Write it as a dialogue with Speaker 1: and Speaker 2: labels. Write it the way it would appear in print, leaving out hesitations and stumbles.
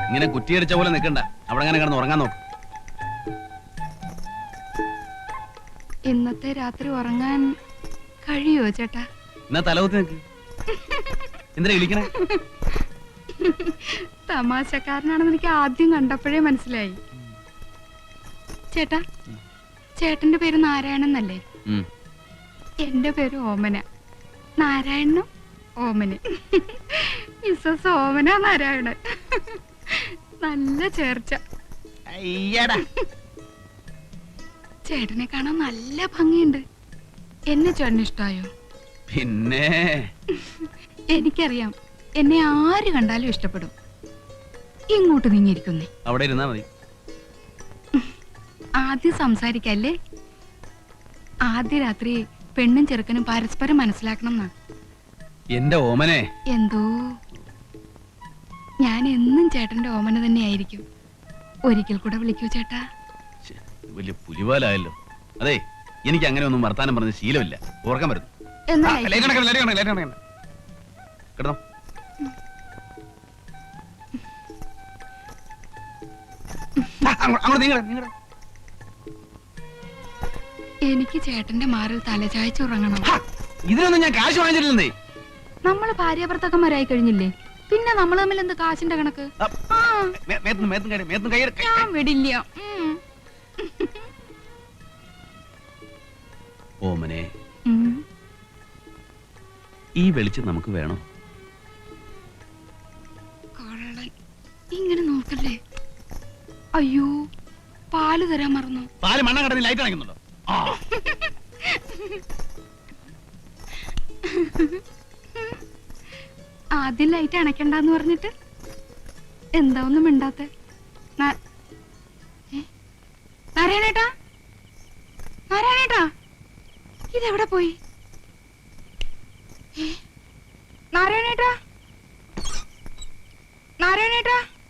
Speaker 1: ഇങ്ങനെ കുറ്റിയടിച്ച പോലെ നിൽക്കണ്ട, അവിടെ അങ്ങനെ കിടന്ന് ഉറങ്ങാൻ നോക്ക്.
Speaker 2: ഇന്നത്തെ രാത്രി ഉറങ്ങാൻ കഴിയോ ചേട്ടാ?
Speaker 1: എന്നാ തലകുത്തി നിൽക്ക്. എന്തിനാ വിളിക്കണേ?
Speaker 2: തമാശക്കാരനാണെന്ന് എനിക്ക് ആദ്യം കണ്ടപ്പോഴേ മനസ്സിലായി. ചേട്ടാ, ചേട്ടന്റെ പേര് നാരായണൻ എന്നല്ലേ? എന്റെ പേര് ഓമന. നാരായണനും ഓമന്. മിസ്സസ് ഓമന നാരായണൻ. നല്ല ചേർച്ച. ചേട്ടനെ കാണാൻ നല്ല ഭംഗിയുണ്ട്. എന്നെ ചേട്ടന് ഇഷ്ടായോ?
Speaker 1: പിന്നെ
Speaker 2: എനിക്കറിയാം, എന്നെ ആര് കണ്ടാലും ഇഷ്ടപ്പെടും. ഇങ്ങോട്ട് നീങ്ങിയിരിക്കുന്നേ.
Speaker 1: അവിടെ ഇരുന്നാ മതി.
Speaker 2: ആദ്യം സംസാരിക്കല്ലേ? ആദ്യ രാത്രി പെണ്ണും ചെറുക്കനും പരസ്പരം മനസ്സിലാക്കണം എന്നാ.
Speaker 1: എന്റെ ഓമനെ.
Speaker 2: എന്തോ, ഞാൻ എന്നും ചേട്ടന്റെ ഓമന തന്നെയായിരിക്കും. ഒരിക്കൽ കൂടെ വിളിക്കൂ ചേട്ടാ.
Speaker 1: വലിയ പുലിവാലായല്ലോ. അതെ, എനിക്ക് അങ്ങനെ ഒന്നും വർത്താനം പറഞ്ഞ ശീലമില്ല. ഓർക്കാൻ വരുന്നു. കിടന്നോ.
Speaker 2: എനിക്ക് ചേട്ടന്റെ മാറിൽ തലചായ്ച്ചുറങ്ങണം.
Speaker 1: ഇതിനൊന്നും ഞാൻ കാശ് വാങ്ങിച്ചിട്ടില്ലേ.
Speaker 2: നമ്മള് ഭാര്യാഭർത്താക്കന്മാരായി കഴിഞ്ഞില്ലേ, പിന്നെ നമ്മൾ തമ്മിൽ എന്ത് കാശിന്റെ കണക്ക്? ഞാൻ വിടില്ല.
Speaker 1: ഓമനെ, ഈ വെളിച്ചം നമുക്ക് വേണോ?
Speaker 2: ഇങ്ങനെ നോക്കല്ലേ. അയ്യോ, പാല് തരാൻ മറന്നു.
Speaker 1: പാല് മണ്ണ കടന്ന് ലൈറ്റ് അണയ്ക്കുന്നുണ്ടോ?
Speaker 2: ആദ്യം ലൈറ്റ് അണയ്ക്കണ്ടെന്ന് പറഞ്ഞിട്ട് എന്താ ഒന്നും മിണ്ടാത്തെ? നാരായണേട്ടാ, നാരായണേട്ടാ, ഇതെവിടെ പോയി? നാരായണേട്ടാ, നാരായണേട്ടാ.